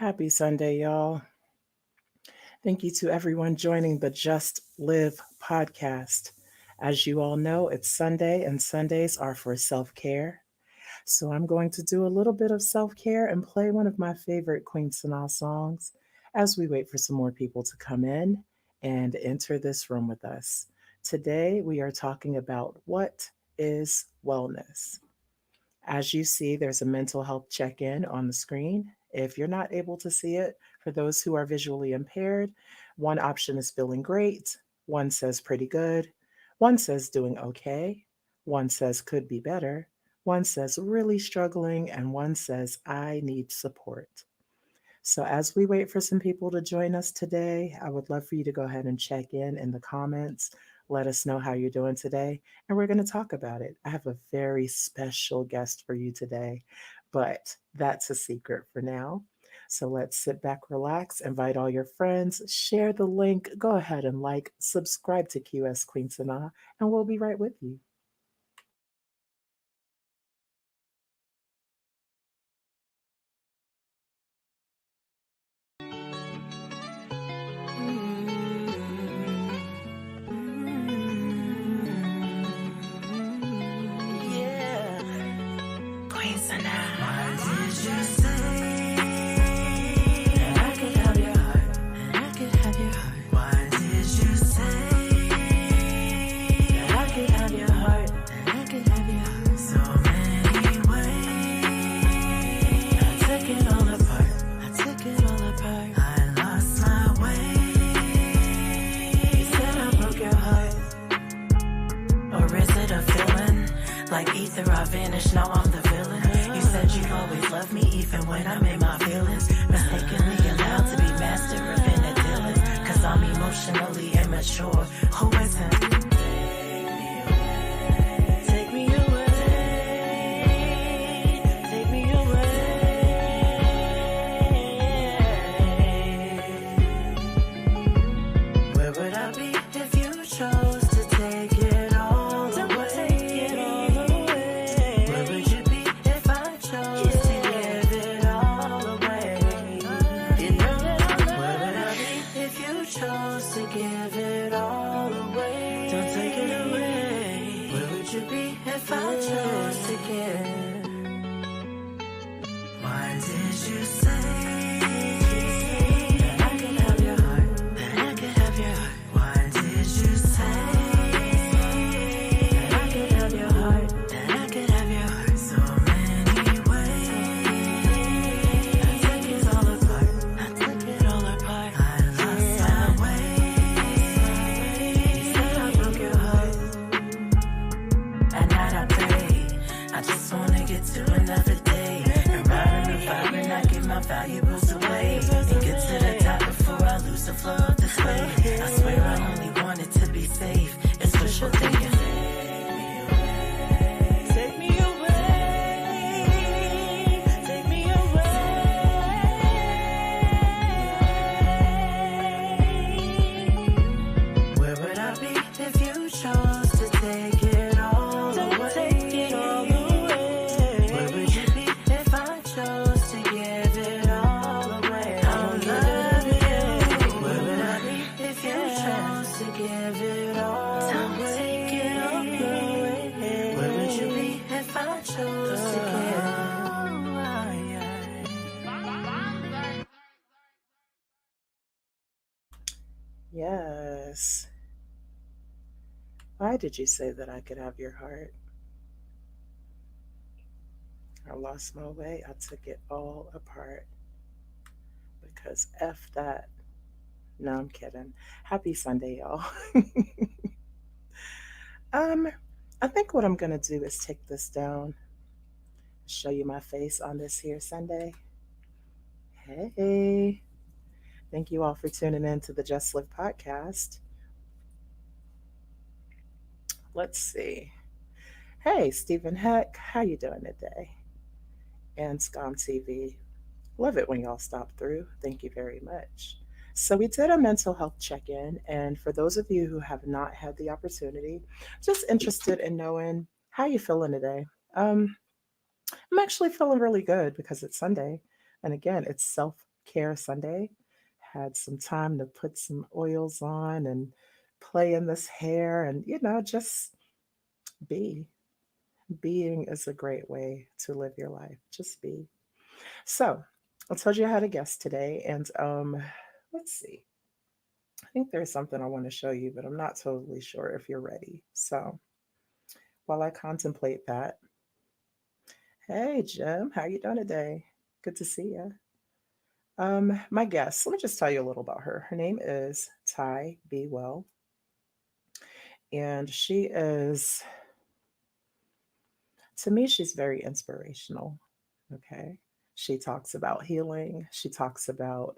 Happy Sunday, y'all. Thank you to everyone joining the Just Live podcast. As you all know, it's Sunday, and Sundays are for self care. So I'm going to do a little bit of self care and play one of my favorite Queen Sanaa songs as we wait for some more people to come in and enter this room with us. Today, we are talking about what is wellness. As you see, there's a mental health check in on the screen. If you're not able to see it, for those who are visually impaired, one option is feeling great, one says pretty good, one says doing okay, one says could be better, one says really struggling, and one says I need support. So, as we wait for some people to join us today, I would love for you to go ahead and check in the comments. Let us know how you're doing today, and we're going to talk about it. I have a very special guest for you today, but that's a secret for now. So let's sit back, relax, invite all your friends, share the link, go ahead and like, subscribe to QS Queen Sanaa, and we'll be right with you. Yeah, Queen Sanaa. Why did you say that I could have your heart? And I could have your heart. Why did you say that I could have your heart? And I could have your heart. So many ways. I took it all apart. I took it all apart. I lost my way. You said I broke your heart. Or is it a feeling? Like ether, I vanished, now I'm the villain. You said you'd always love me, even when I'm in my feelings. Mistakenly allowed to be master of inner dealings. Cause I'm emotionally immature. Who isn't? Take me away. Take me away. Where would I be if you chose to take it all away? Where would you be if I chose to give it all away? Where would I be if you chose to give it all away? Don't take it away. Where would you be if I chose to give? Why did you say that I could have your heart? That I could have your heart. Why did you say that I could have your heart? That I could have your heart. So many ways. I took it all apart. I took it all apart. I lost my way. You said I broke your heart. At night I pray. I just wanna get to another day. And ride on the fire and I give my valuables away. And get to the top before I lose the flow of this way. I swear I only want it to be safe. It's wishful thinking. Take me away. Take me away. Where would I be if you chose to take it all away? Take it all away. Where would you be if I chose to give it all away? I don't love you. Where would I be if you chose to give it all away? Take it all away. Where would you be if I chose to give? Yes. Why did you say that I could have your heart? I lost my way. I took it all apart because F that. No, I'm kidding. Happy Sunday, y'all. um, I think what I'm gonna do is take this down, show you my face on this here Sunday. Hey, thank you all for tuning in to the Just Live podcast. Let's see. Hey, Stephen Heck, how you doing today? And Scom TV. Love it when y'all stop through. Thank you very much. So we did a mental health check-in, and for those of you who have not had the opportunity, just interested in knowing how you feeling today. I'm actually feeling really good because it's Sunday, and again, it's self Care Sunday. Had some time to put some oils on and play in this hair and, just be. Being is a great way to live your life. Just be. So, I told you I had a guest today, and let's see. I think there's something I want to show you, but I'm not totally sure if you're ready. So, while I contemplate that, hey Jim, how you doing today? Good to see you. My guest, let me just tell you a little about her. Her name is Ty Be Well, and she is, to me, she's very inspirational. Okay. She talks about healing. She talks about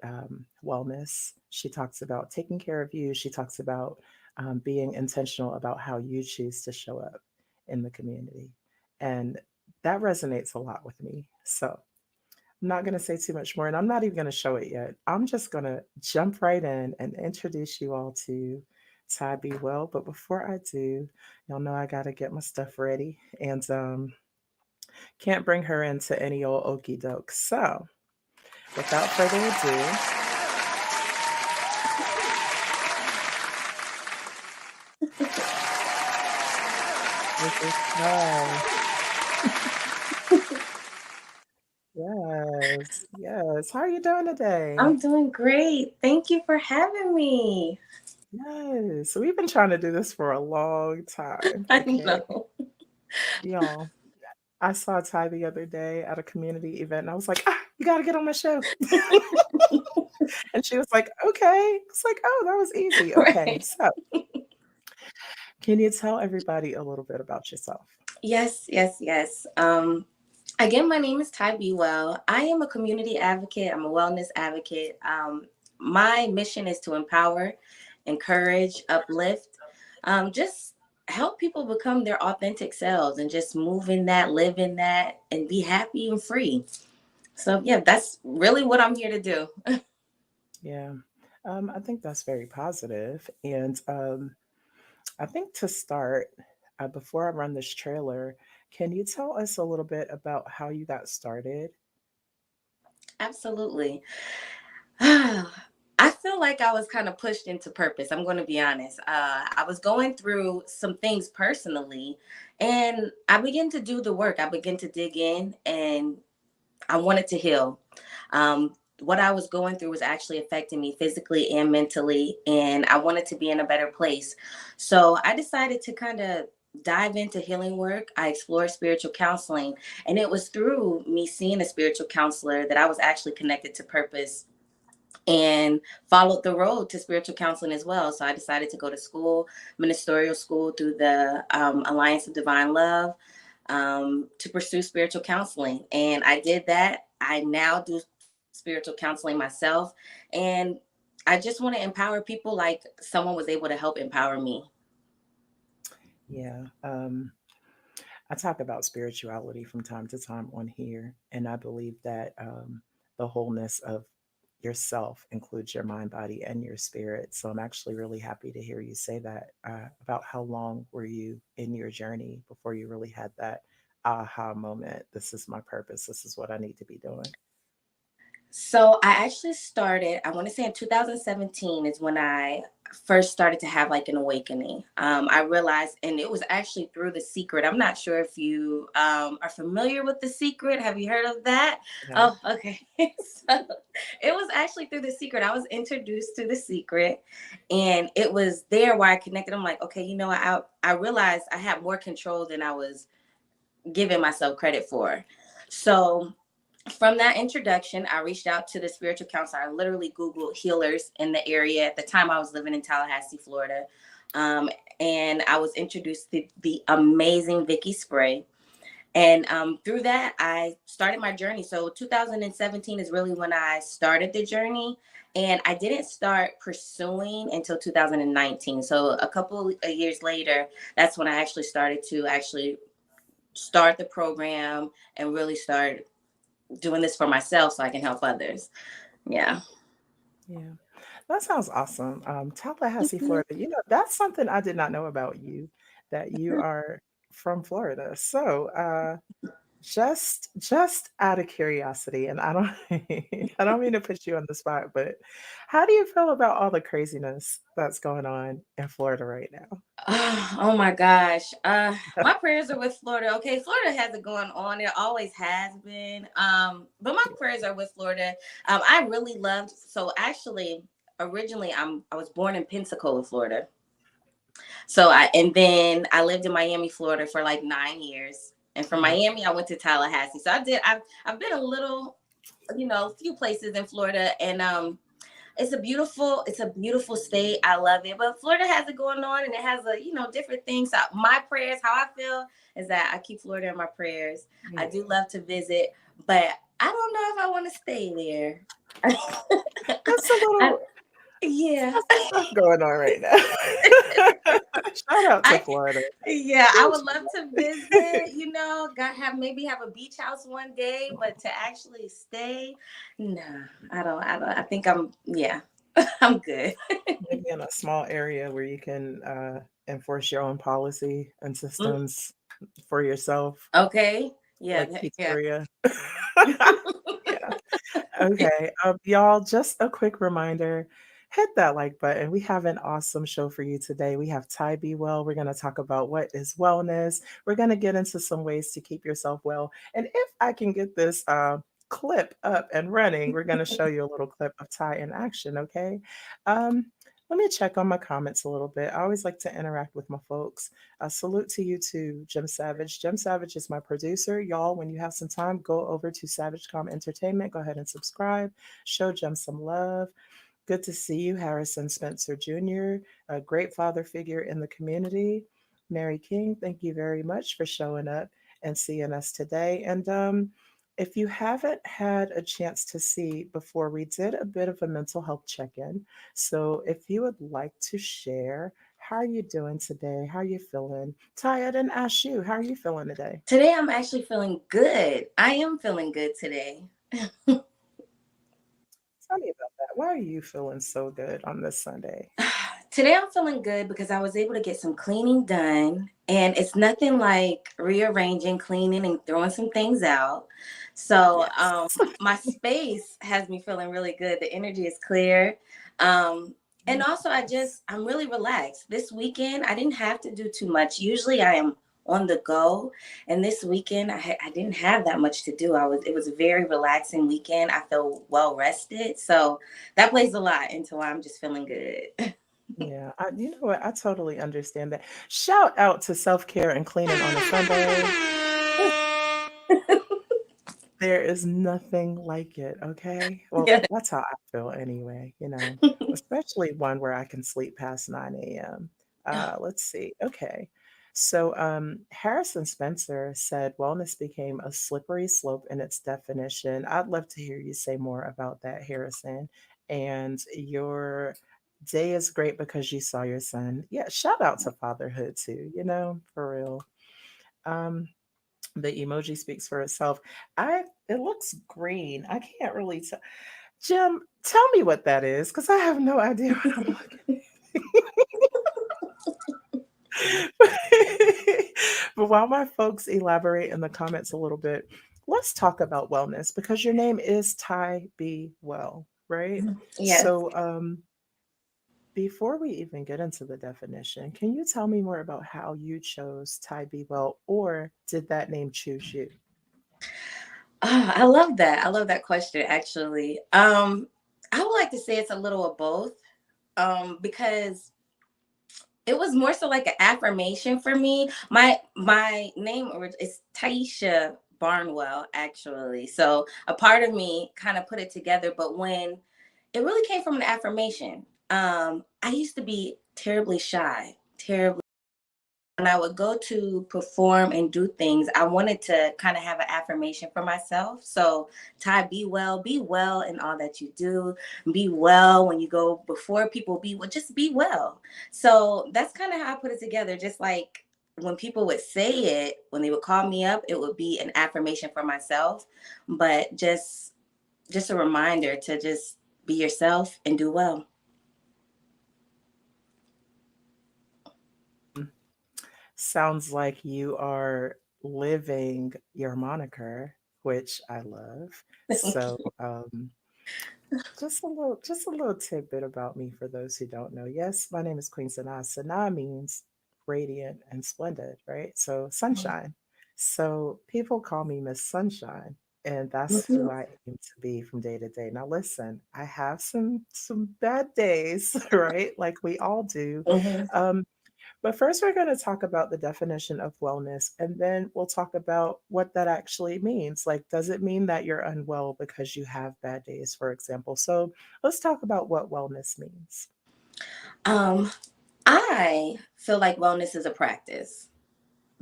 wellness. She talks about taking care of you. She talks about being intentional about how you choose to show up in the community. And that resonates a lot with me. So I'm not going to say too much more, and I'm not even going to show it yet. I'm just going to jump right in and introduce you all to Ty Be Well. But before I do, y'all know I got to get my stuff ready. And can't bring her into any old okey doke. So, without further ado, this is Ty. Yes, yes. How are you doing today? I'm doing great. Thank you for having me. Yes. So we've been trying to do this for a long time. I Okay. know. Y'all, I saw Ty the other day at a community event and I was like, you got to get on my show. And she was like, okay. It's like, oh, that was easy. Okay. Right. So, can you tell everybody a little bit about yourself? Yes, yes, yes. Again, my name is Ty Be Well. I am a community advocate. I'm a wellness advocate. My mission is to empower, encourage, uplift, just help people become their authentic selves and just move in that, live in that, and be happy and free. So, yeah, that's really what I'm here to do. Yeah. I think that's very positive. And I think to start, before I run this trailer, can you tell us a little bit about how you got started? Absolutely. I feel like I was kind of pushed into purpose. I'm going to be honest. I was going through some things personally, and I began to do the work. I began to dig in, and I wanted to heal. What I was going through was actually affecting me physically and mentally, and I wanted to be in a better place. So I decided to kind of dive into healing work. I explored spiritual counseling, and it was through me seeing a spiritual counselor that I was actually connected to purpose and followed the road to spiritual counseling as well. So I decided to go to school, ministerial school through the Alliance of Divine Love, to pursue spiritual counseling. And I did that. I now do spiritual counseling myself. And I just want to empower people like someone was able to help empower me. Yeah. I talk about spirituality from time to time on here, and I believe that the wholeness of yourself includes your mind, body, and your spirit. So I'm actually really happy to hear you say that. About how long were you in your journey before you really had that aha moment? This is my purpose. This is what I need to be doing. So I actually started, I want to say in 2017 is when I first started to have like an awakening. I realized, and it was actually through The Secret. I'm not sure if you are familiar with The Secret. Have you heard of that? Yeah. Oh, okay. So it was actually through The Secret. I was introduced to The Secret, and it was there where I connected. I'm like, okay, I realized I had more control than I was giving myself credit for. So from that introduction, I reached out to the spiritual counselor. I literally Googled healers in the area. At the time, I was living in Tallahassee, Florida. Um, and I was introduced to the amazing Vicky Spray. And through that, I started my journey. So 2017 is really when I started the journey. And I didn't start pursuing until 2019. So a couple of years later, that's when I actually started to actually start the program and really start doing this for myself so I can help others. Yeah. Yeah. That sounds awesome. Tallahassee, Florida. That's something I did not know about you, that you are from Florida. So, just out of curiosity, and I don't I don't mean to put you on the spot, but how do you feel about all the craziness that's going on in Florida right now? Oh my gosh. My prayers are with Florida. Okay, Florida has it going on. It always has been. But my Yeah. prayers are with Florida. I really loved. So actually, originally, I was born in Pensacola, Florida. So and then I lived in Miami, Florida for like 9 years. And from Mhm. Miami, I went to Tallahassee. So I've been a little, few places in Florida, and it's a beautiful state. I love it. But Florida has it going on, and it has different things. So my prayers, how I feel is that I keep Florida in my prayers. I Yeah. do love to visit, but I don't know if I want to stay there. That's a I, little yeah. Got some stuff going on right now. Shout out to I Florida. Yeah, I Woo, would love to visit, got have maybe have a beach house one day, but to actually stay, nah, I don't I think I'm yeah, I'm good. maybe in a small area where you can enforce your own policy and Mm, systems for yourself, okay. Yeah, like yeah. pizzeria. Yeah. Okay. Y'all, just a quick reminder, hit that like button. We have an awesome show for you today. We have Ty Be Well. We're going to talk about what is wellness. We're going to get into some ways to keep yourself well. And if I can get this clip up and running, we're going to show you a little clip of Ty in action. Okay. Um, Let me check on my comments a little bit. I always like to interact with my folks. Salute to you too, Jim Savage. Jim Savage is my producer. Y'all, when you have some time, go over to SavageCom Entertainment. Go ahead and subscribe. Show Jim some love. Good to see you, Harrison Spencer Jr., a great father figure in the community. Mary King, thank you very much for showing up and seeing us today. And if you haven't had a chance to see before, we did a bit of a mental health check in. So if you would like to share, how are you doing today? How are you feeling? Ty, I didn't ask you. How are you feeling today? Today I'm actually feeling good. I am feeling good today. Tell me about that. Why are you feeling so good on this Sunday? Today I'm feeling good because I was able to get some cleaning done, and it's nothing like rearranging, cleaning, and throwing some things out. So Yes. my space has me feeling really good. The energy is clear. Um, and also I'm really relaxed. This weekend I didn't have to do too much. Usually I am on the go, and this weekend I didn't have that much to do. It was a very relaxing weekend. I feel well rested. So that plays a lot into why I'm just feeling good. Yeah, you know what? I totally understand that. Shout out to self-care and cleaning on a Sunday. There is nothing like it, okay? Well, Yeah. that's how I feel anyway, especially one where I can sleep past 9 a.m. Let's see. Okay. So, Harrison Spencer said wellness became a slippery slope in its definition. I'd love to hear you say more about that, Harrison. And your day is great because you saw your son. Yeah, shout out to fatherhood too, for real. Um, the emoji speaks for itself. It looks green. I can't really tell. Jim, tell me what that is because I have no idea what I'm looking. But while my folks elaborate in the comments a little bit, let's talk about wellness because your name is Ty Be Well, right? Yes. So, before we even get into the definition, can you tell me more about how you chose Ty Be Well, or did that name choose you? I love that. I love that question actually. I would like to say it's a little of both. Because it was more so like an affirmation for me. My name is Taisha Barnwell, actually. So a part of me kind of put it together, but when it really came from an affirmation. I used to be terribly shy, terribly. When I would go to perform and do things, I wanted to kind of have an affirmation for myself. So, Ty, be well in all that you do. Be well when you go before people, be well, just be well. So, that's kind of how I put it together. Just like when people would say it, when they would call me up, it would be an affirmation for myself, but just a reminder to just be yourself and do well. Sounds like you are living your moniker, which I love. So, just a little tidbit about me for those who don't know. Yes, my name is Queen Sanaa. Sanaa means radiant and splendid, right? So sunshine. So people call me Miss Sunshine, and that's who Mhm. I aim to be from day to day. Now listen, I have some bad days, right? Like we all do. Mhm. Um, but first, we're going to talk about the definition of wellness, and then we'll talk about what that actually means. Like, does it mean that you're unwell because you have bad days, for example? So, let's talk about what wellness means. Um, I feel like wellness is a practice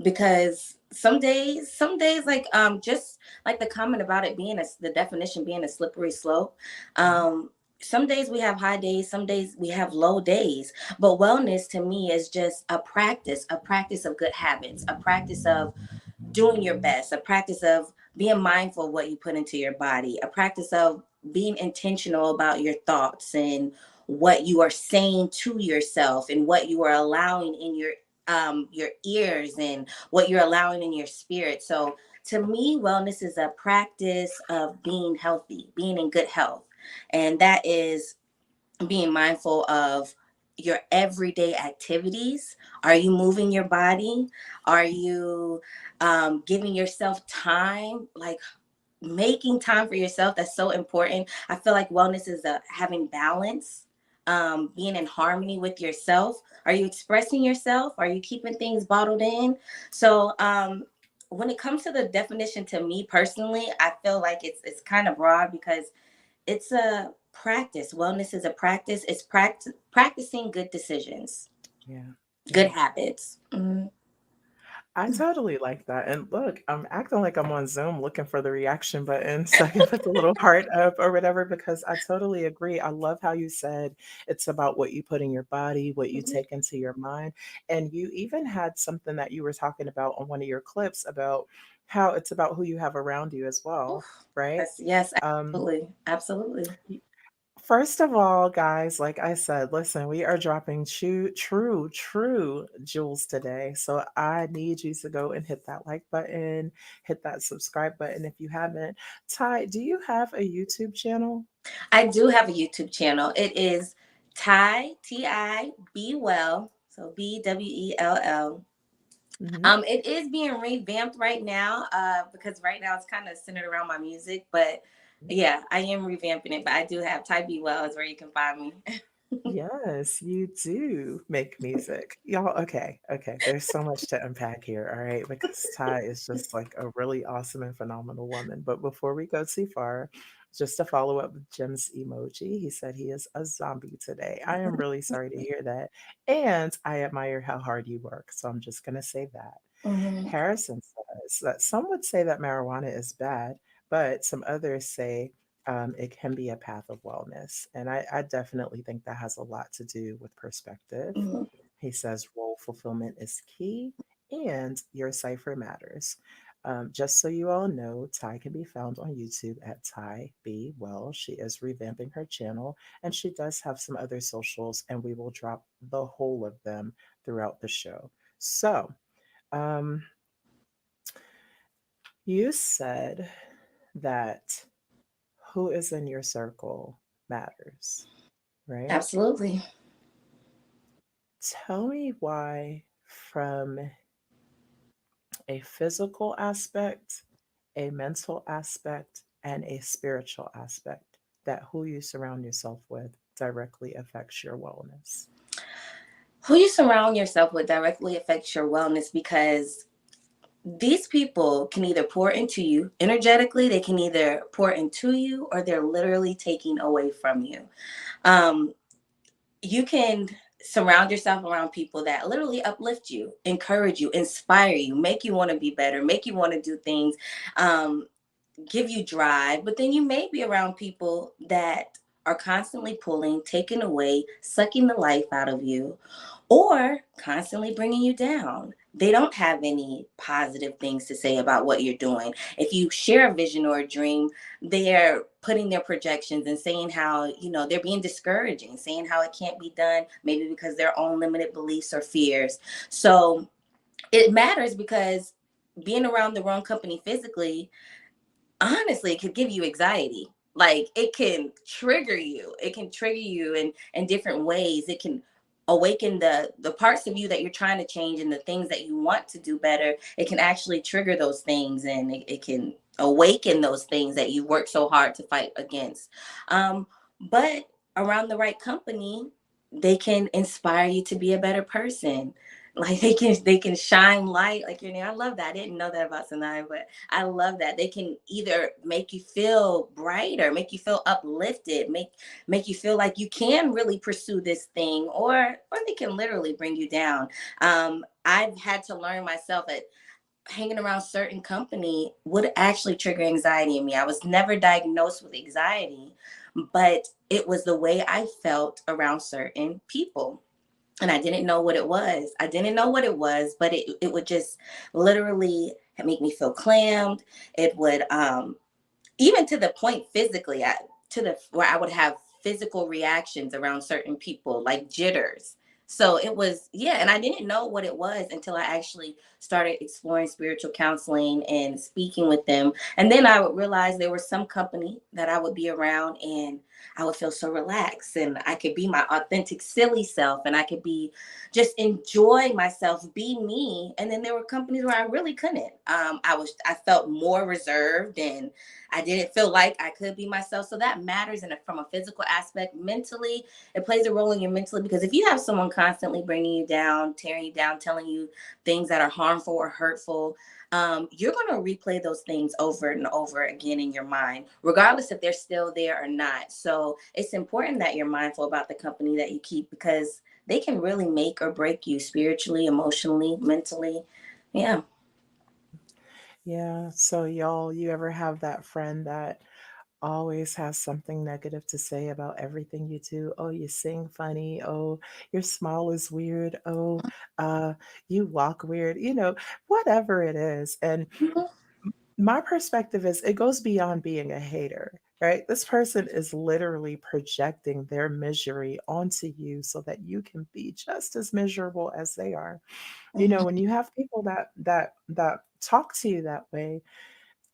because some days like just like the comment about it being the definition being a slippery slope. Mhm. Some days we have high days, some days we have low days, but wellness to me is just a practice of good habits, a practice of doing your best, a practice of being mindful of what you put into your body, a practice of being intentional about your thoughts and what you are saying to yourself and what you are allowing in your ears and what you're allowing in your spirit. So to me, wellness is a practice of being healthy, being in good health. And that is being mindful of your everyday activities. Are you moving your body? Are you giving yourself time? Like making time for yourself, that's so important. I feel like wellness is having balance, being in harmony with yourself. Are you expressing yourself? Are you keeping things bottled in? So when it comes to the definition, to me personally, I feel like it's kind of broad because it's a practice. Wellness is a practice. It's practicing good decisions, Yeah. good Yeah. habits. Mhm. I totally like that. And look, I'm acting like I'm on Zoom looking for the reaction button so I can put the little heart up or whatever, because I totally agree. I love how you said it's about what you put in your body, what you Mhm. take into your mind. And you even had something that you were talking about on one of your clips about how it's about who you have around you as well, Oof. right? Yes, yes, Um, absolutely, absolutely. First of all, guys, like I said, listen, we are dropping true jewels today. So I need you to go and hit that like button, hit that subscribe button if you haven't. Ty, do you have a YouTube channel? I do have a YouTube channel. It is Ti Be Well, so BWELL. Hmm. It is being revamped right now, because right now it's kind of centered around my music, but yeah, I am revamping it. But I do have Ty Be Well is where you can find me. Yes, you do make music. Y'all, okay, okay. There's so much to unpack here, all right? Because Ty is just like a really awesome and phenomenal woman. But before we go too far, just to follow up with Jim's emoji, he said he is a zombie today. I am really sorry to hear that. And I admire how hard you work. So I'm just going to say that. Mhm. Harrison says that some would say that marijuana is bad, but some others say it can be a path of wellness. And I definitely think that has a lot to do with perspective. Mhm. He says role fulfillment is key and your cipher matters. Just so you all know, Ty can be found on YouTube at Ty B. Well. She is revamping her channel and she does have some other socials, and we will drop the whole of them throughout the show. So, um, you said that who is in your circle matters, right? Absolutely. Tell me why, from a physical aspect, a mental aspect, and a spiritual aspect, that who you surround yourself with directly affects your wellness. Who you surround yourself with directly affects your wellness because these people can either pour into you energetically, they can either pour into you, or they're literally taking away from you. Um, you can surround yourself around people that literally uplift you, encourage you, inspire you, make you want to be better, make you want to do things, um, give you drive. But then you may be around people that are constantly pulling, taking away, sucking the life out of you, or constantly bringing you down. They don't have any positive things to say about what you're doing. If you share a vision or a dream, they're putting their projections and saying how, they're being discouraging, saying how it can't be done, maybe because their own limited beliefs or fears. So it matters because being around the wrong company physically, honestly, it could give you anxiety. Like it can trigger you. It can trigger you in different ways. It can awaken the parts of you that you're trying to change and the things that you want to do better. It can actually trigger those things, and it can awaken those things that you work so hard to fight against. But around the right company, they can inspire you to be a better person. Like they can shine light like your name. I love that. I didn't know that about Sanaa, but I love that. They can either make you feel brighter, make you feel uplifted, make you feel like you can really pursue this thing, or they can literally bring you down. I've had to learn myself that hanging around certain company would actually trigger anxiety in me. I was never diagnosed with anxiety, but it was the way I felt around certain people, and I didn't know what it was. I didn't know what it was, but it would just literally make me feel clammed. It would even to the point physically, to the where I would have physical reactions around certain people, like jitters. So it was, yeah, and I didn't know what it was until I actually started exploring spiritual counseling and speaking with them. And then I would realize there was some company that I would be around, and I would feel so relaxed, and I could be my authentic silly self, and I could be just enjoy myself, be me. And then there were companies where I really couldn't. I felt more reserved, and I didn't feel like I could be myself. So that matters from a physical aspect. Mentally, it plays a role in your mentally, because if you have someone constantly bringing you down, tearing you down, telling you things that are harmful or hurtful, you're going to replay those things over and over again in your mind, regardless if they're still there or not. So it's important that you're mindful about the company that you keep, because they can really make or break you spiritually, emotionally, mentally. Yeah. Yeah. So, y'all, you ever have that friend that always has something negative to say about everything you do? Oh, you sing funny. Oh, your smile is weird. Oh, uh, you walk weird. Whatever it is. And my perspective is it goes beyond being a hater, right? This person is literally projecting their misery onto you so that you can be just as miserable as they are. When you have people that talk to you that way,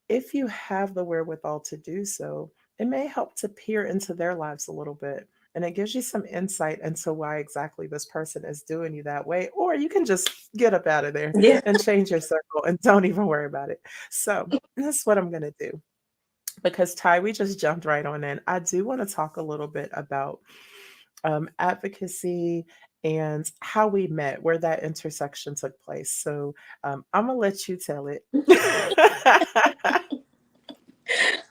if you have the wherewithal to do so, it may help to peer into their lives a little bit. And it gives you some insight into why exactly this person is doing you that way. Or you can just get up out of there Yeah. and change your circle and don't even worry about it. So, that's what I'm going to do. Because, Ty, we just jumped right on in. I do want to talk a little bit about advocacy and how we met, where that intersection took place. So, I'm going to let you tell it.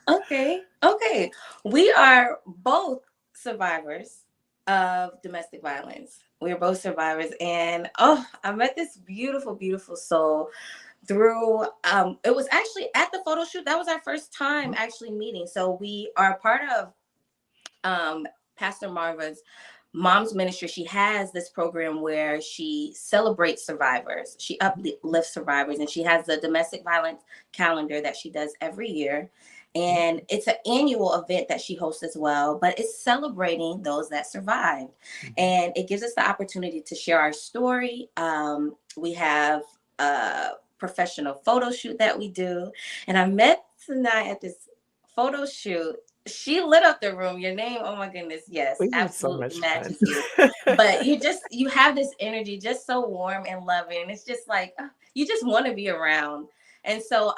Okay. Okay. We are both survivors of domestic violence. We are both survivors. And oh, I met this beautiful, beautiful soul through it was actually at the photo shoot. That was our first time actually meeting. So we are part of Pastor Marva's mom's ministry. She has this program where she celebrates survivors, she uplifts survivors, and she has the domestic violence calendar that she does every year. And it's an annual event that she hosts as well, but it's celebrating those that survived. Mhm. And it gives us the opportunity to share our story. We have a professional photo shoot that we do. And I met tonight at this photo shoot. She lit up the room. Your name, oh my goodness, yes, We had so absolutely much fun. matches you. But you have this energy, just so warm and loving. And it's just like you just want to be around. And so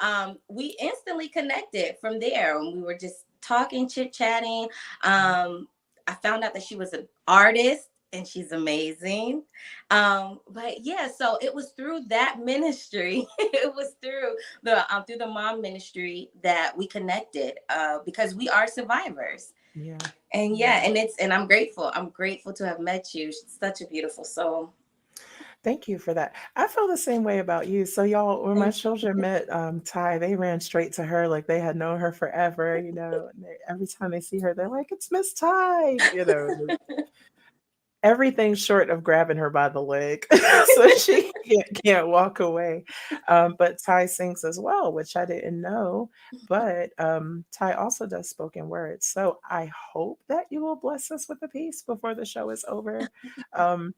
we instantly connected from there, and we were just talking, chit chatting. I found out that she was an artist, and she's amazing. But yeah, so it was through that ministry. It was through the mom ministry that we connected, because we are survivors. Yeah. And Yeah. yeah, and I'm grateful. I'm grateful to have met you. She's such a beautiful soul. Thank you for that. I feel the same way about you. So, y'all, when my Thank children met Ty, they ran straight to her like they had known her forever. And every time they see her, they're like, "It's Miss Ty," everything short of grabbing her by the leg so she can't walk away. But Ty sings as well, which I didn't know. But Ty also does spoken words. So I hope that you will bless us with a piece before the show is over. Um,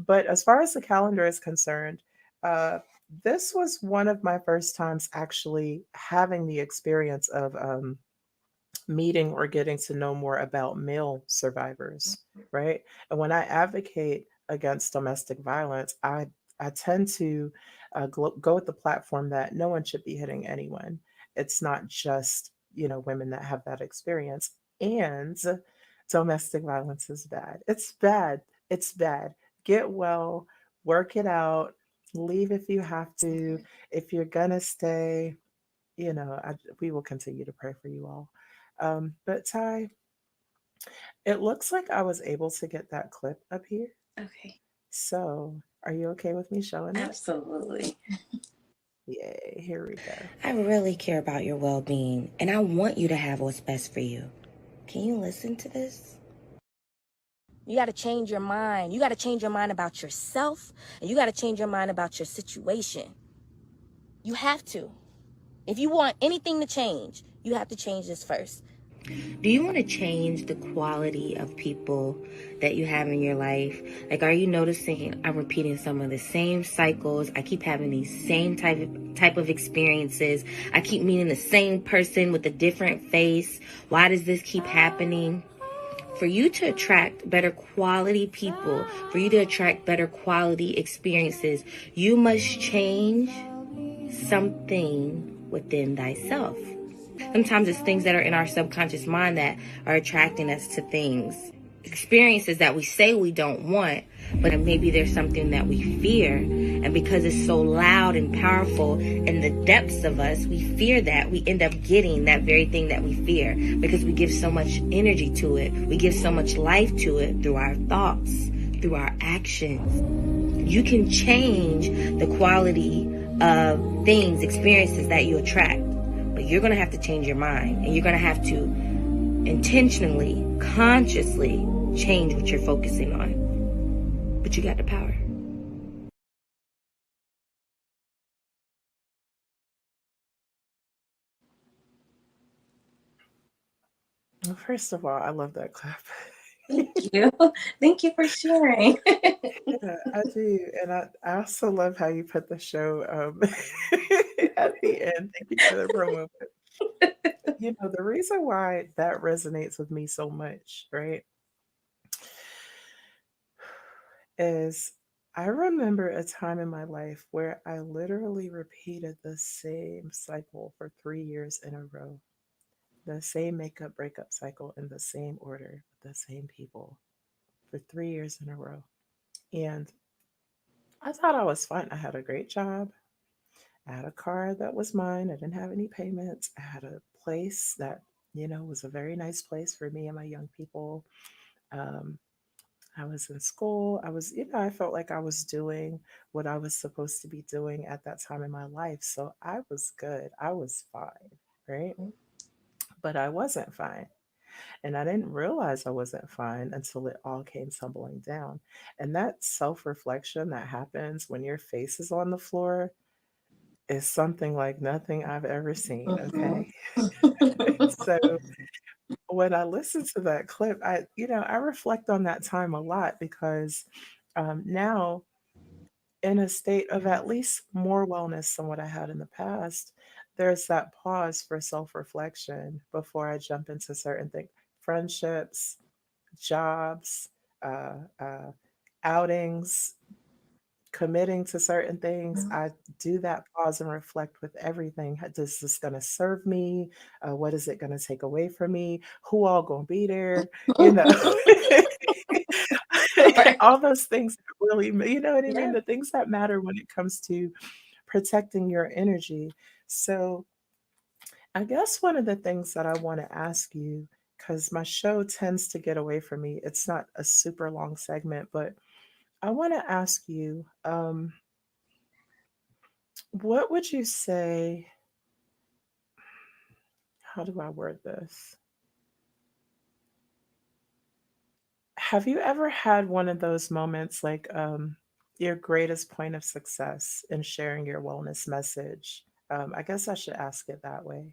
but as far as the calendar is concerned, uh, this was one of my first times actually having the experience of meeting or getting to know more about male survivors, right? And when I advocate against domestic violence, I tend to go with the platform that no one should be hitting anyone. It's not just women that have that experience, and domestic violence is bad. It's bad. It's bad. Get well, work it out, leave if you have to. If you're gonna stay, we will continue to pray for you all. But Ty, it looks like I was able to get that clip up here. Okay. So, are you okay with me showing it? Absolutely. Yay, here we go. I really care about your well being and I want you to have what's best for you. Can you listen to this? You got to change your mind. You got to change your mind about yourself and you got to change your mind about your situation. You have to. If you want anything to change, you have to change this first. Do you want to change the quality of people that you have in your life? Like, are you noticing I'm repeating some of the same cycles? I keep having these same type of experiences. I keep meeting the same person with a different face. Why does this keep happening? For you to attract better quality people, for you to attract better quality experiences, you must change something within thyself. Sometimes it's things that are in our subconscious mind that are attracting us to things, experiences that we say we don't want, but maybe there's something that we fear. And because it's so loud and powerful in the depths of us, we fear that. We end up getting that very thing that we fear because we give so much energy to it. We give so much life to it through our thoughts, through our actions. You can change the quality of things, experiences that you attract. But you're going to have to change your mind and you're going to have to intentionally, consciously change what you're focusing on. But you got the power. Well, first of all, I love that clap. Thank you. Thank you for sharing. Yeah, I do. And I also love how you put the show at the end. Thank you for the promo. The reason why that resonates with me so much, right, is I remember a time in my life where I literally repeated the same cycle for 3 years in a row. The same makeup breakup cycle in the same order with the same people for 3 years in a row. And I thought I was fine. I had a great job. I had a car that was mine. I didn't have any payments. I had a place that, was a very nice place for me and my young people. Um, I was in school. I felt like I was doing what I was supposed to be doing at that time in my life. So I was good. I was fine, right? But I wasn't fine. And I didn't realize I wasn't fine until it all came tumbling down. And that self reflection that happens when your face is on the floor is something like nothing I've ever seen. Mhm. Okay. So when I listen to that clip, I reflect on that time a lot because now in a state of at least more wellness than what I had in the past, there's that pause for self reflection before I jump into certain things, friendships, jobs, uh, outings, committing to certain things. I do that pause and reflect with everything. Does this going to serve me? What is it going to take away from me? Who all going to be there? You know, Right. all those things that really, you know what I mean? Yeah. The things that matter when it comes to protecting your energy. So, I guess one of the things that I want to ask you, because my show tends to get away from me, it's not a super long segment, but I want to ask you, what would you say? How do I word this? Have you ever had one of those moments like your greatest point of success in sharing your wellness message? I guess I should ask it that way.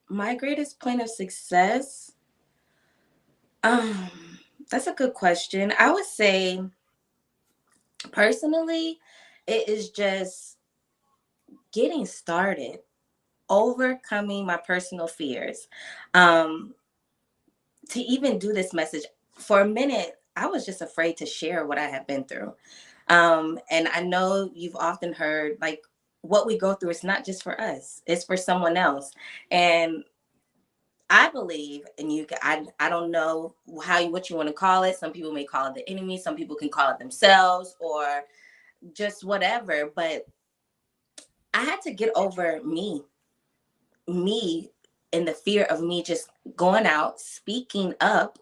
My greatest point of success. Um, that's a good question. I would say personally, it is just getting started, overcoming my personal fears. Um, to even do this message, for a minute, I was just afraid to share what I have been through. And I know you've often heard, like, what we go through is not just for us, it's for someone else. And I believe, and I don't know what you want to call it. Some people may call it the enemy. Some people can call it themselves or just whatever. But I had to get over me, and the fear of me just going out, speaking up.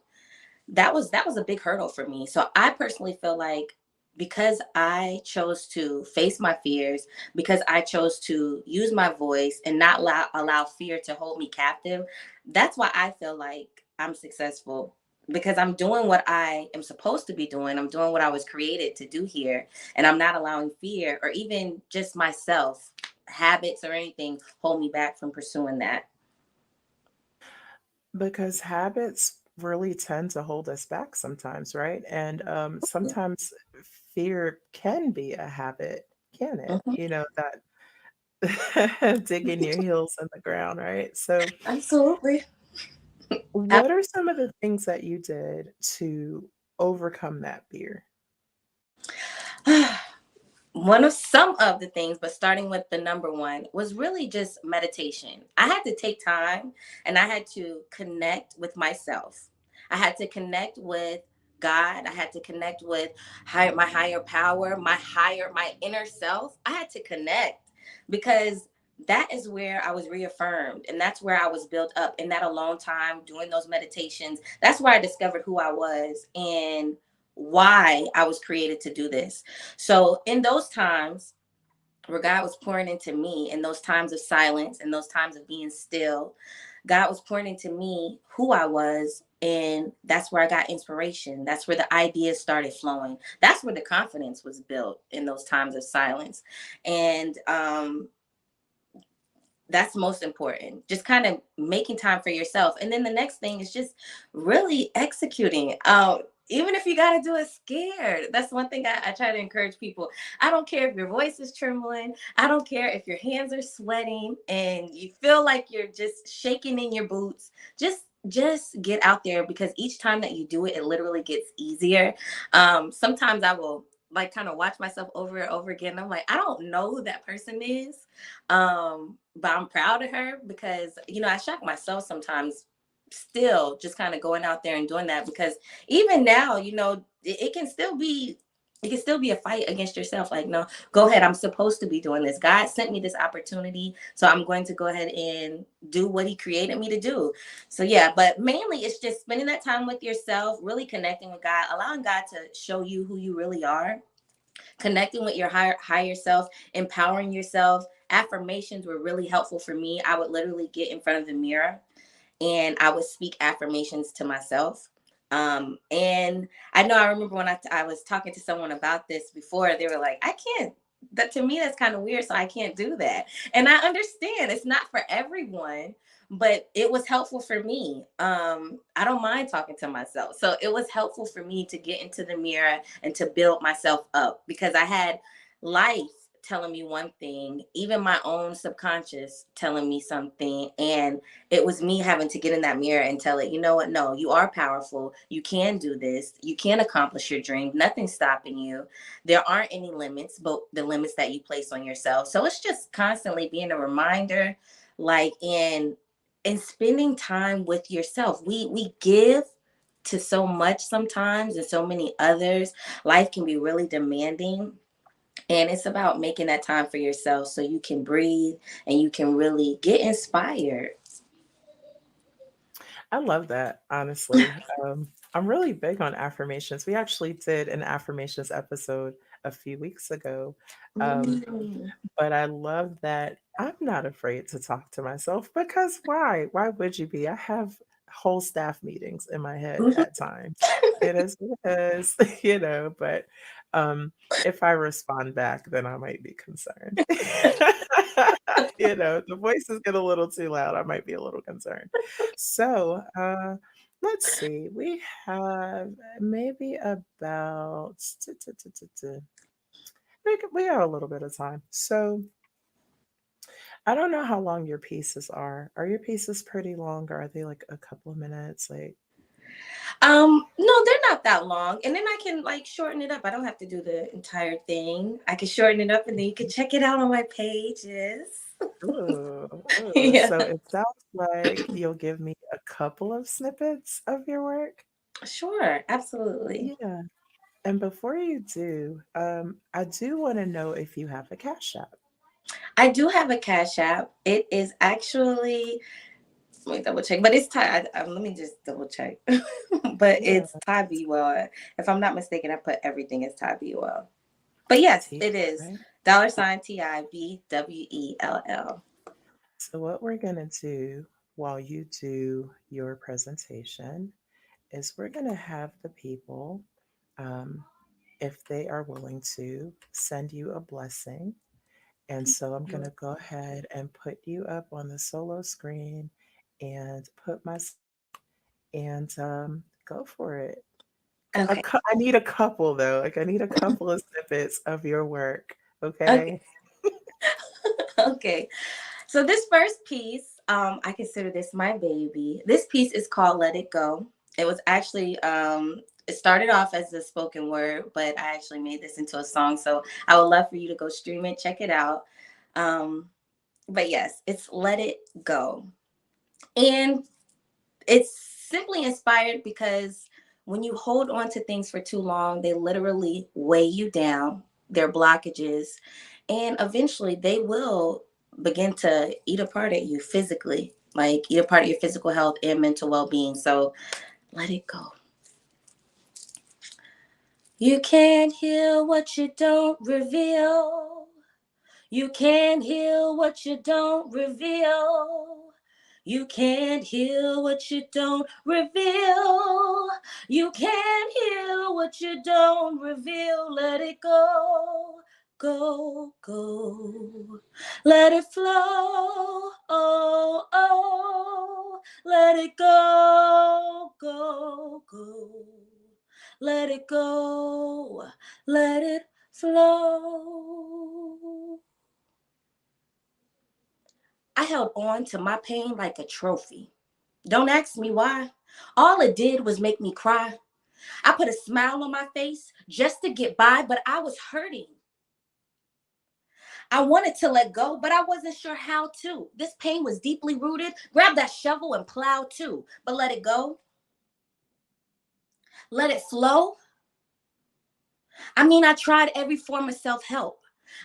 That was a big hurdle for me. So I personally feel like, because I chose to face my fears, because I chose to use my voice and not allow fear to hold me captive, that's why I feel like I'm successful, because I'm doing what I am supposed to be doing. I'm doing what I was created to do here, and I'm not allowing fear or even just myself, habits or anything, hold me back from pursuing that. Because habits really tend to hold us back sometimes, right? And sometimes fear can be a habit, can it? Mhm. That digging your heels in the ground, right? So, Absolutely. what are some of the things that you did to overcome that fear? Some of the things, but starting with the number one, was really just meditation. I had to take time and I had to connect with myself. I had to connect with God. I had to connect with my higher power, my inner self. I had to connect, because that is where I was reaffirmed, and that's where I was built up in that alone time doing those meditations. That's where I discovered who I was and why I was created to do this. So in those times where God was pouring into me, in those times of silence, in those times of being still, God was pouring into me who I was. And that's where I got inspiration. That's where the ideas started flowing. That's where the confidence was built, in those times of silence. And that's most important, just kind of making time for yourself. And then the next thing is just really executing. Even if you got to do it scared, that's one thing I try to encourage people. I don't care if your voice is trembling, I don't care if your hands are sweating and you feel like you're just shaking in your boots. Just get out there, because each time that you do it, it literally gets easier. Sometimes I will, like, kind of watch myself over and over again. I'm like, I don't know who that person is, but I'm proud of her, because I shock myself sometimes, still just kind of going out there and doing that, because even now, it can still be, a fight against yourself. Like, no, go ahead, I'm supposed to be doing this. God sent me this opportunity, so I'm going to go ahead and do what he created me to do. So yeah, but mainly it's just spending that time with yourself, really connecting with God, allowing God to show you who you really are, connecting with your higher self, empowering yourself. Affirmations were really helpful for me. I would literally get in front of the mirror and I would speak affirmations to myself. And I remember when I was talking to someone about this before, they were like, I can't, that to me, that's kind of weird. So I can't do that. And I understand it's not for everyone, but it was helpful for me. I don't mind talking to myself. So it was helpful for me to get into the mirror and to build myself up, because I had life telling me one thing, even my own subconscious telling me something. And it was me having to get in that mirror and tell it, you know what? No, you are powerful. You can do this. You can accomplish your dream. Nothing's stopping you. There aren't any limits, but the limits that you place on yourself. So it's just constantly being a reminder, like in spending time with yourself. We give to so much sometimes and so many others. Life can be really demanding, and it's about making that time for yourself so you can breathe and you can really get inspired. I love that, honestly. I'm really big on affirmations. We actually did an affirmations episode a few weeks ago. Um, Mm. but I love that I'm not afraid to talk to myself, because why? Why would you be? I have whole staff meetings in my head at times. It is what it is, but um, if I respond back, then I might be concerned. The voices get a little too loud. I might be a little concerned. So, let's see. We have maybe about We got a little bit of time. So I don't know how long your pieces are. Are your pieces pretty long, or are they like a couple of minutes? Like, No, they're not that long. And then I can like shorten it up. I don't have to do the entire thing. I can shorten it up and then you can check it out on my pages. ooh, ooh. Yeah, So it sounds like you'll give me a couple of snippets of your work. sure, absolutely. Yeah. And before you do, I do want to know if you have a Cash App. I do have a Cash App. It is actually, let me double check, but it's Ty. Let me just double check. But Yeah, it's Ty B Well. If I'm not mistaken, I put everything as Ty B Well. But yes, T, it is right? $TIBWELL. So what we're gonna do while you do your presentation is we're gonna have the people, um, if they are willing to, send you a blessing. And so I'm gonna go ahead and put you up on the solo screen and put my and go for it. Okay. I need a couple though. Like I need a couple of snippets of your work. Okay. Okay. Okay. So this first piece, I consider this my baby. This piece is called Let It Go. It was actually it started off as a spoken word, but I actually made this into a song. So I would love for you to go stream it, check it out. Um, but yes, it's Let It Go. And it's simply inspired because when you hold on to things for too long, they literally weigh you down, their blockages, and eventually they will begin to eat apart at you physically, like eat apart of your physical health and mental well-being. So let it go. You can't heal what you don't reveal. You can't heal what you don't reveal. You can't heal what you don't reveal. You can't heal what you don't reveal. Let it go, go, go. Let it flow, oh, oh. Let it go, go, go. Let it go, let it flow. I held on to my pain like a trophy. Don't ask me why. All it did was make me cry. I put a smile on my face just to get by, but I was hurting. I wanted to let go, but I wasn't sure how to. This pain was deeply rooted. Grab that shovel and plow too, but let it go. Let it flow. I mean, I tried every form of self-help.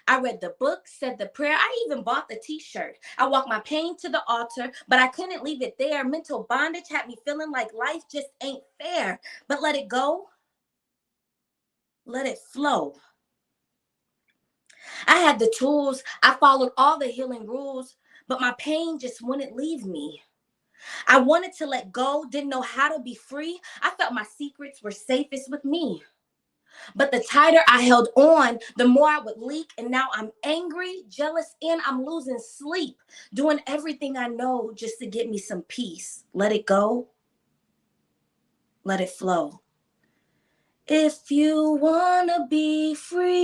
I read the book, said the prayer. I even bought the t-shirt. I walked my pain to the altar, but I couldn't leave it there. Mental bondage had me feeling like life just ain't fair. But let it go. Let it flow. I had the tools. I followed all the healing rules, but my pain just wouldn't leave me. I wanted to let go, didn't know how to be free. I felt my secrets were safest with me. But the tighter I held on, the more I would leak. And now I'm angry, jealous, and I'm losing sleep, doing everything I know just to get me some peace. Let it go. Let it flow. If you want to be free,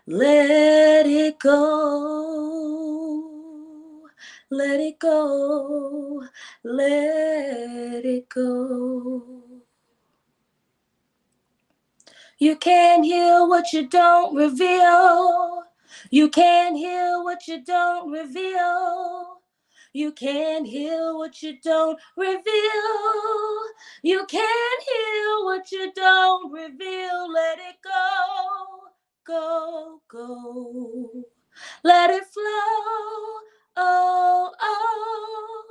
let it go. Let it go. Let it go. You can't heal what you don't reveal. You can't heal what you don't reveal. You can't heal what you don't reveal. You can't heal what you don't reveal. Let it go, go, go. Let it flow, oh, oh.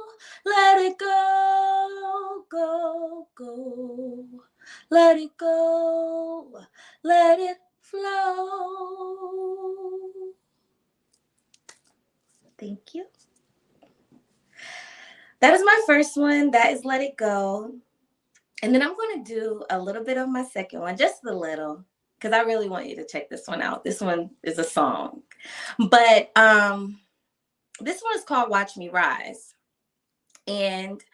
Let it go, go, go. Let it go, let it flow. Thank you. That is my first one. That is Let It Go. And then I'm going to do a little bit of my second one, just a little, because I really want you to check this one out. This one is a song. But this one is called Watch Me Rise. And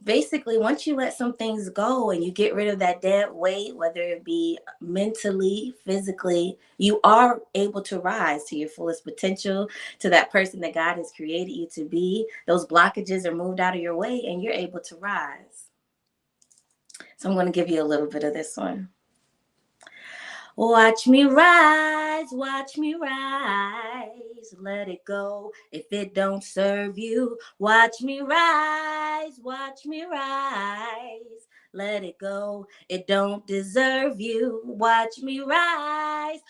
basically, once you let some things go and you get rid of that dead weight, whether it be mentally, physically, you are able to rise to your fullest potential, to that person that God has created you to be. Those blockages are moved out of your way and you're able to rise. So I'm going to give you a little bit of this one. Watch me rise, let it go if it don't serve you. Watch me rise, let it go, it don't deserve you. Watch me rise,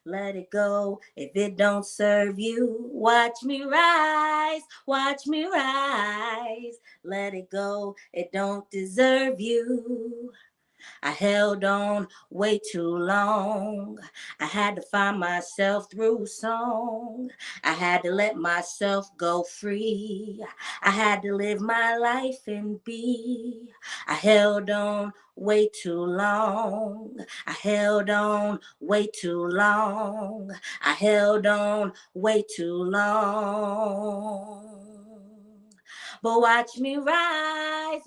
let it go if it don't serve you. Watch me rise, let it go, it don't deserve you. I held on way too long. I had to find myself through song. I had to let myself go free. I had to live my life and be. I held on way too long. I held on way too long. I held on way too long. But watch me rise,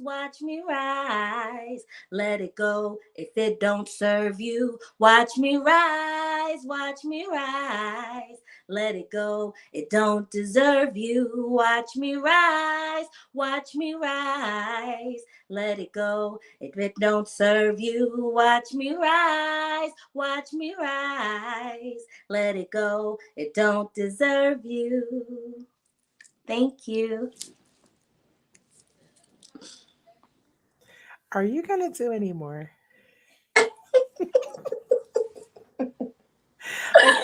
let it go if it don't serve you. Watch me rise, let it go, it don't deserve you. Watch me rise, let it go if it don't serve you. Watch me rise, let it go, it don't deserve you. Thank you. Are you going to do any more? Like,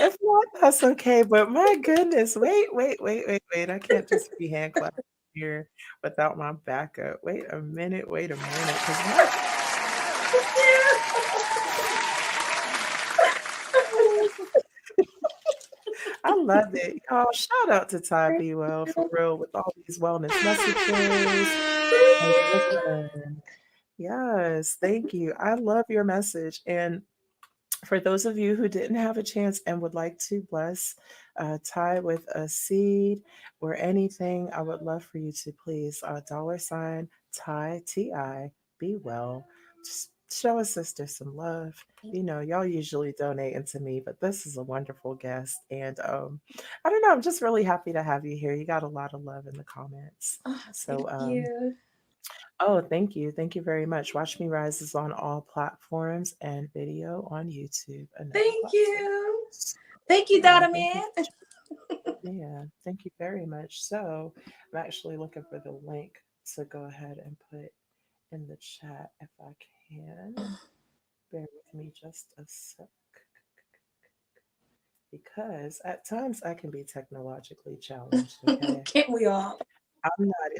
if not, that's okay. But my goodness, wait. I can't just be hand clapping here without my backup. Wait a minute. Because my I love it. Y'all, shout out to Ty Be Well for real with all these wellness messages. Like, listen, yes, thank you. I love your message. And for those of you who didn't have a chance and would like to bless Ty with a seed or anything, I would love for you to please $ Ty Ti Be Well. Just show a sister some love. You know, y'all usually donate into me, but this is a wonderful guest, and I don't know. I'm just really happy to have you here. You got a lot of love in the comments, Oh, thank so you. oh, thank you very much. Watch Me Rise is on all platforms and video on YouTube, another Thank platform. you. So, Thank you, yeah, Donna thank you. Man. Yeah, thank you very much. So, I'm actually looking for the link to go ahead and put in the chat if I can. Bear with me just a sec because at times I can be technologically challenged, okay? Can't we all?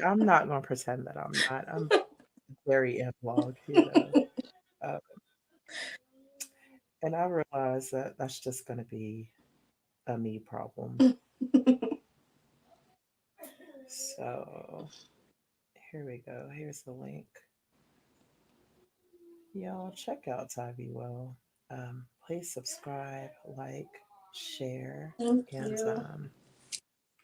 I'm not going to pretend that I'm not. I'm very analog. Uh, and I realize that that's just going to be a me problem. So here we go. Here's the link. Y'all check out Tybee Well. Please subscribe, like, share, Thank and you.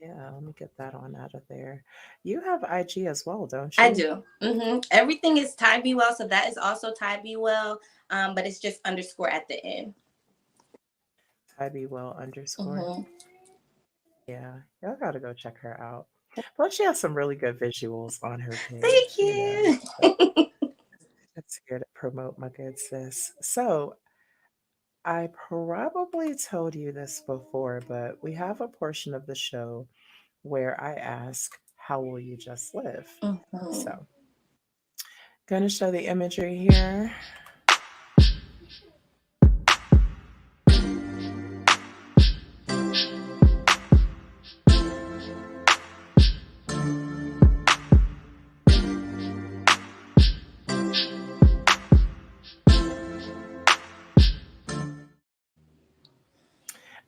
yeah, let me get that on out of there. You have IG as well, don't I you? do. Everything is Ty Be Well, so that is also Ty Be Well, but it's just underscore at the end. Tybee Well underscore. Mm-hmm. Yeah, y'all gotta go check her out. Plus, she has some really good visuals on her Thank page. you. So it's here to promote my good sis. So I probably told you this before, but we have a portion of the show where I ask, how will you just live? Mm-hmm. So, going to show the imagery here.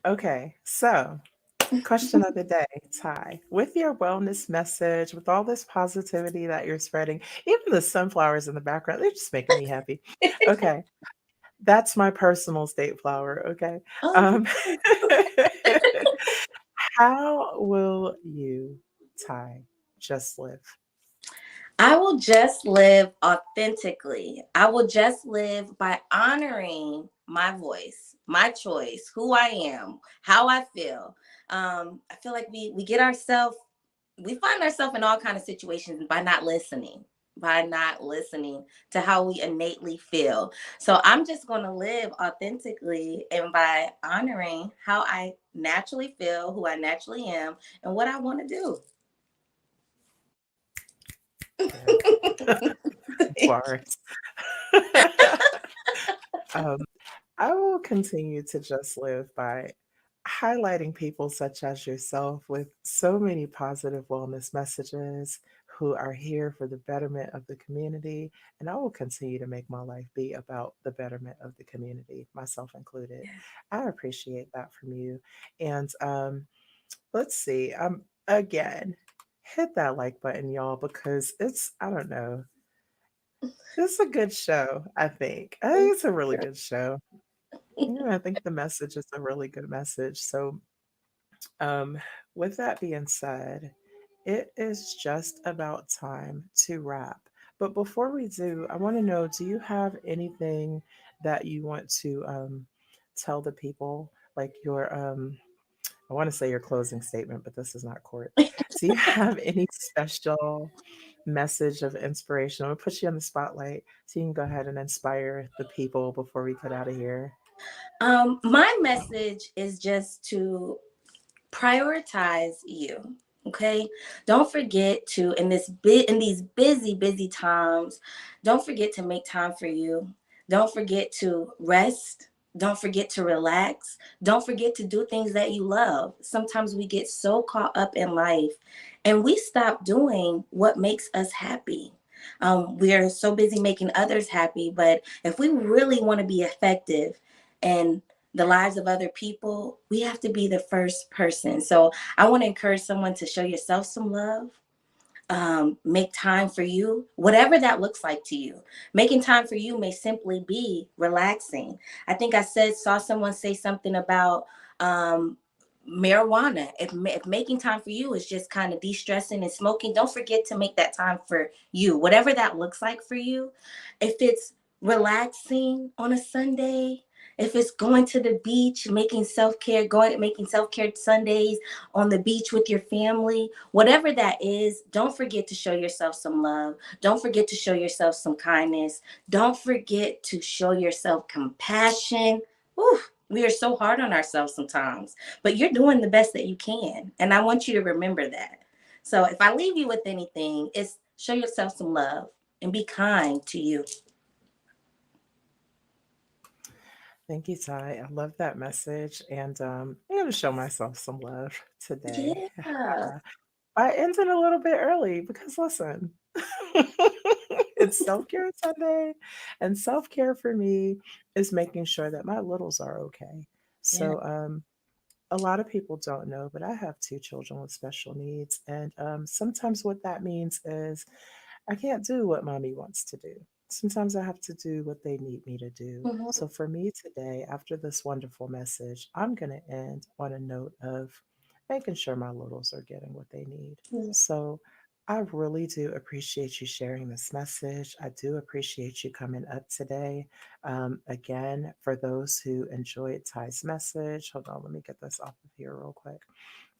Okay, so question of the day, Ty. With your wellness message, with all this positivity that you're spreading, even the sunflowers in the background, they're just making me happy. Okay, that's my personal state flower. Okay. Oh, Um, how will you, Ty, just live? I will just live authentically. I will just live by honoring my voice, my choice, who I am, how I feel. I feel like we get ourselves, we find ourselves in all kind of situations by not listening to how we innately feel. So I'm just going to live authentically and by honoring how I naturally feel, who I naturally am, and what I want to Yeah. do. Bars. um, I will continue to just live by highlighting people such as yourself with so many positive wellness messages who are here for the betterment of the community. And I will continue to make my life be about the betterment of the community, myself included. I appreciate that from you. And let's see, again, hit that like button, y'all, because it's, I don't know, it's a good show, I think. I think it's a really good show. Yeah, I think the message is a really good message. So, um, with that being said, it is just about time to wrap. But before we do, I want to know, do you have anything that you want to tell the people, like your I want to say your closing statement, but this is not court. Do you have any special message of inspiration? I'm gonna put you on the spotlight so you can go ahead and inspire the people before we get out of here. My message is just to prioritize you. Okay, don't forget to in these busy times, don't forget to make time for you. Don't forget to rest. Don't forget to relax. Don't forget to do things that you love. Sometimes we get so caught up in life and we stop doing what makes us happy. We are so busy making others happy, but if we really want to be effective and the lives of other people, we have to be the first person. So I want to encourage someone to show yourself some love. Make time for you, whatever that looks like to you. Making time for you may simply be relaxing. I think saw someone say something about um, marijuana. If making time for you is just kind of de-stressing and smoking, don't forget to make that time for you, whatever that looks like for you. If it's relaxing on a Sunday, if it's going to the beach, making self-care Sundays on the beach with your family, whatever that is, don't forget to show yourself some love. Don't forget to show yourself some kindness. Don't forget to show yourself compassion. Whew, we are so hard on ourselves sometimes, but you're doing the best that you can. And I want you to remember that. So if I leave you with anything, it's show yourself some love and be kind to you. Thank you, Ty. I love that message. And I'm going to show myself some love today. Yeah. I ended a little bit early because listen, it's self care Sunday, and self care for me is making sure that my littles are okay. Yeah. So, a lot of people don't know, but I have two children with special needs. And sometimes what that means is I can't do what mommy wants to do. Sometimes I have to do what they need me to do. Mhm. So for me today, after this wonderful message, I'm going to end on a note of making sure my littles are getting what they need. So I really do appreciate you sharing this message. I do appreciate you coming up today. Again, for those who enjoyed Ty's message, hold on, let me get this off of here real quick.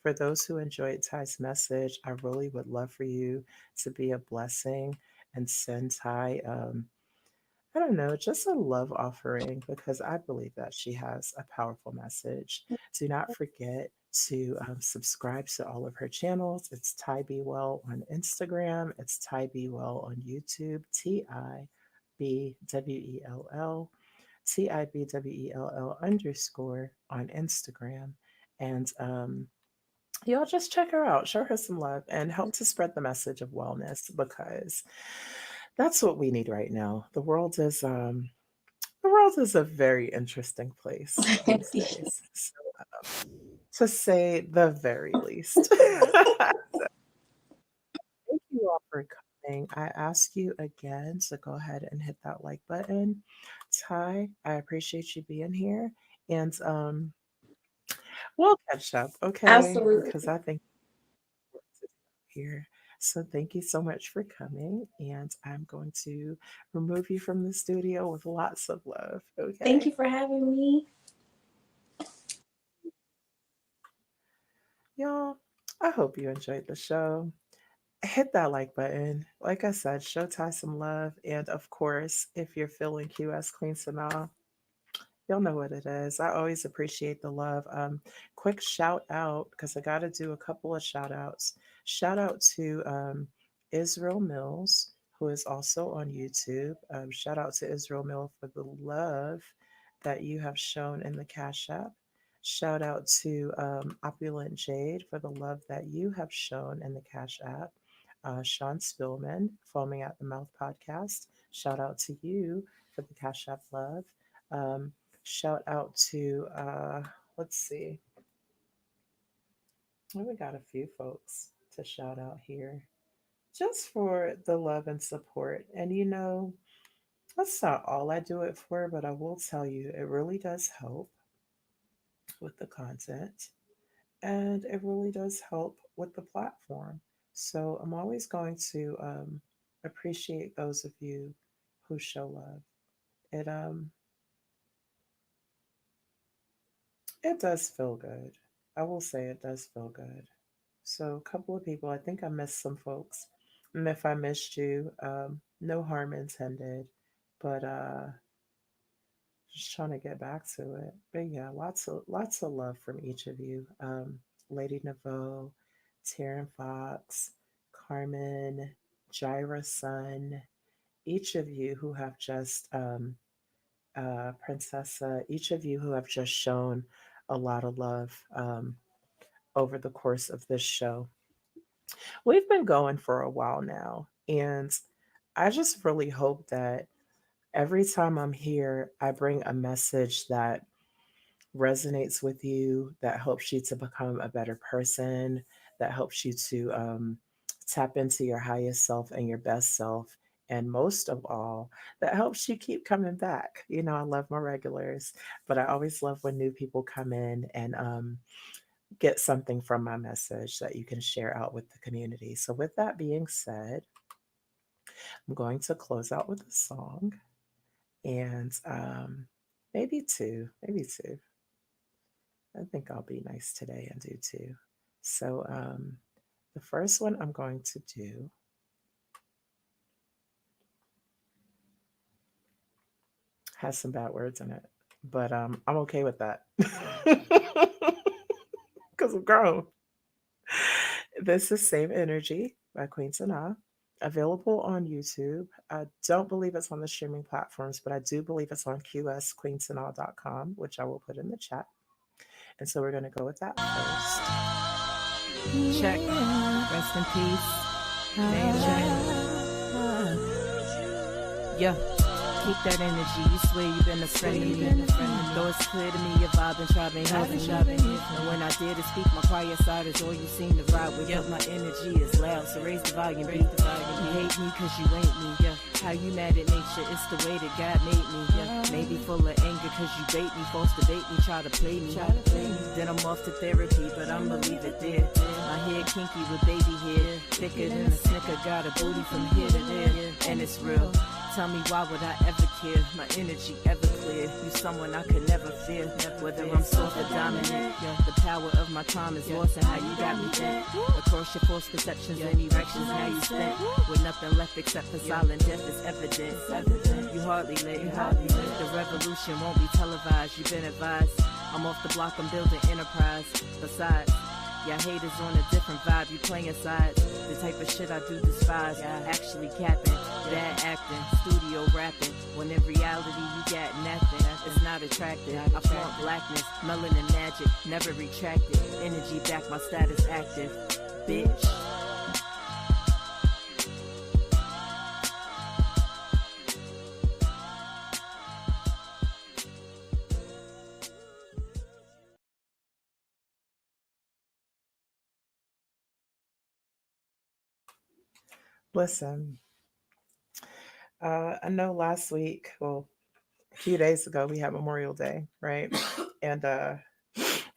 For those who enjoyed Ty's message, I really would love for you to be a blessing and send Ty, I don't know, just a love offering because I believe that she has a powerful message. Do not forget to subscribe to all of her channels. It's Ty Be Well on Instagram, it's Ty Be Well on YouTube, TIBWELL, TIBWELL underscore on Instagram. And y'all just check her out, show her some love, and help to spread the message of wellness because that's what we need right now. The world is a very interesting place these days. So, to say the very least. Thank you all for coming. I ask you again to go ahead and hit that like button. Ty, I appreciate you being here. And we'll catch up, okay? Absolutely. Because I think we're here. So thank you so much for coming. And I'm going to remove you from the studio with lots of love. Thank you Okay. for having me. Y'all, I hope you enjoyed the show. Hit that like button. Like I said, show Ty some love. And of course, if you're feeling QS Queen Sanaa, you'll know what it is. I always appreciate the love. Quick shout out because I got to do a couple of shout outs. Shout out to Israel Mills, who is also on YouTube. Shout out to Israel Mill for the love that you have shown in the Cash App. Shout out to Opulent Jade for the love that you have shown in the Cash App. Sean Spillman, Foaming at the Mouth podcast. Shout out to you for the Cash App love. Um, Shout out to, let's see, we got a few folks to shout out here just for the love and support. And that's not all I do it for, but I will tell you, it really does help with the content and it really does help with the platform. So I'm always going to appreciate those of you who show love. It does feel good. I will say it does feel good. So, a couple of people, I think I missed some folks. And if I missed you, no harm intended, but just trying to get back to it. But yeah, lots of love from each of you. Lady Naveau, Taryn Fox, Carmen, Jaira Sun, each of you who have just Princessa, each of you who have just shown a lot of love over the course of this show. We've been going for a while now, and I just really hope that every time I'm here, I bring a message that resonates with you, that helps you to become a better person, that helps you to tap into your highest self and your best self. And most of all, that helps you keep coming back. I love my regulars, but I always love when new people come in and get something from my message that you can share out with the community. So, with that being said, I'm going to close out with a song and maybe two, maybe two. I think I'll be nice today and do two. So, the first one I'm going to do has some bad words in it, but I'm okay with that because I'm grown. This is Same Energy by Queen Sanaa, available on YouTube. I don't believe it's on the streaming platforms, but I do believe it's on qsqueensanaa.com, which I will put in the chat. And so we're going to go with that first. Check. Rest in peace. Name check. Yeah. Keep that energy. You swear you've been a friend to me. Though it's clear to me your vibe and tribe ain't having me. And when I dare to speak, my quiet side is all you seem to ride with. Yeah. My energy is loud, so raise the volume. You hate me cause you ain't me. Yeah. How you mad at nature? It's the way that God made me. Yeah. Maybe full of anger cause you bait me, forced to bait me, try to play me. Then I'm off to therapy, but I'ma leave it there. My hair kinky with baby hair, thicker than a snicker, got a booty from here to there, and it's real. Tell me why would I ever care? My energy ever clear. You someone I could never fear. Whether I'm soft or dominant, the power of my time is lost in how you got me bent. Across your false perceptions and erections, now you spent with nothing left except for silent death is evident. You hardly lit. The revolution won't be televised. You've been advised. I'm off the block. I'm building enterprise. Besides, y'all haters on a different vibe, you playing sides. The type of shit I do despise. Actually capping, bad acting, studio rapping. When in reality you got nothing. It's not attractive. I flaunt blackness, melanin magic, never retracted. Energy back, my status active. Bitch. Listen, I know last week, well, a few days ago, we had Memorial Day, right? And I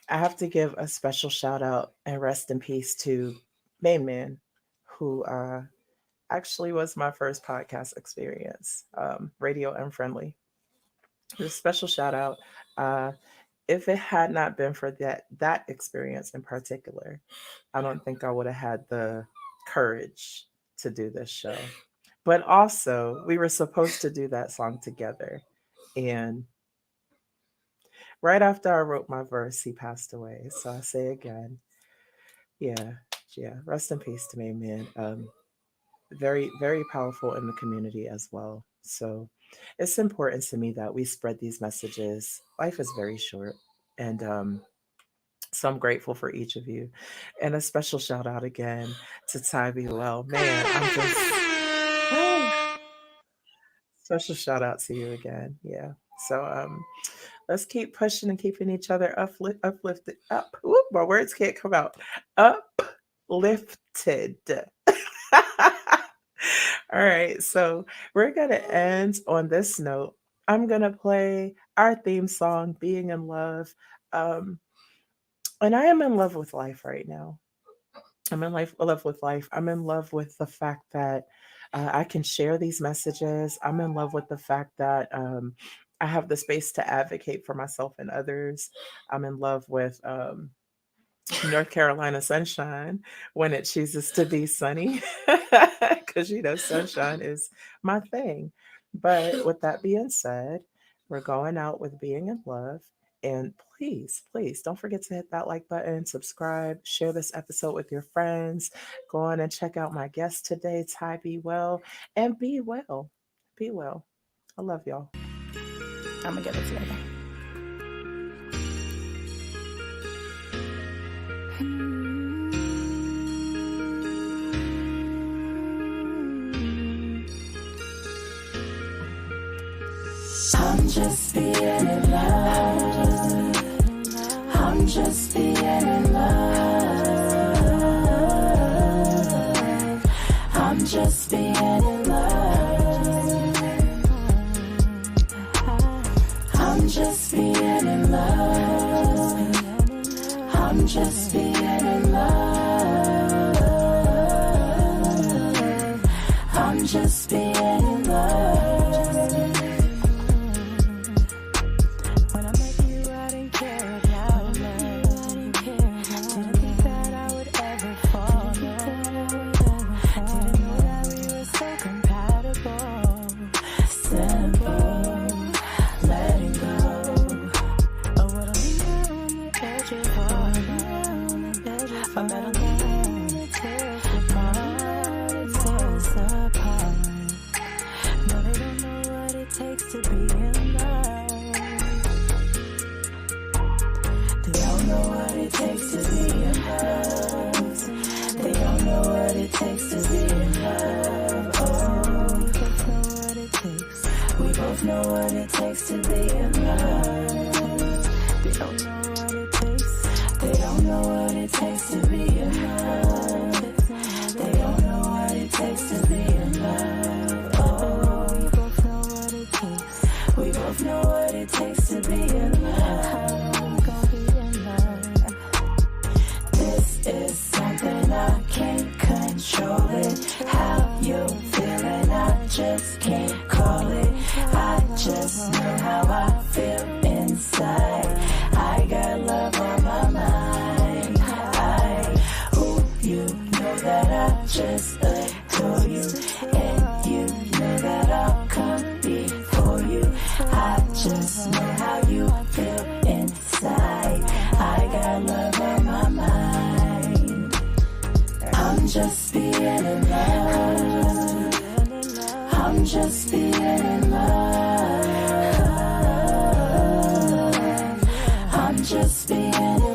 have to give a special shout out and rest in peace to Main Man, who actually was my first podcast experience, Radio Unfriendly. A special shout out. Uh, if it had not been for that experience in particular, I don't think I would have had the courage to do this show. But also, we were supposed to do that song together, and right after I wrote my verse, he passed away. So I say again, yeah, yeah, rest in peace to me, man. Very, very powerful in the community as well. So it's important to me that we spread these messages. Life is very short. And so I'm grateful for each of you. And a special shout out again to Ty B. Well. Man, I'm just special shout out to you again. Yeah. So let's keep pushing and keeping each other uplifted up. Whoop, my words can't come out. Uplifted. All right, so we're going to end on this note. I'm going to play our theme song, Being in Love. And I am in love with life right now. I'm in love with life. I'm in love with the fact that I can share these messages. I'm in love with the fact that I have the space to advocate for myself and others. I'm in love with North Carolina sunshine when it chooses to be sunny, because sunshine is my thing. But with that being said, we're going out with Being in Love. And please, please don't forget to hit that like button, subscribe, share this episode with your friends. Go on and check out my guest today, Ty Be Well, and be well. Be well. I love y'all. I'm going to get it together. I'm just being in love. I'm just being in love. I'm just being in love. I'm just being in love. I'm just being in love. I'm just being in love. Know what it takes to be in love. They don't know what it takes. They don't know what it takes to be in love. They don't know what it takes to be in love. Oh, we both know what it takes. We both know what it takes to be in love. Gonna be in love. This is something I can't control it. How you feeling? I just can't call it. I just know how I feel inside. I got love on my mind. You know that I just adore you. And you know that I'll come before you. I just know how you feel inside. I got love on my mind. I'm just being in love. I'm just being in love. I'm just being in love.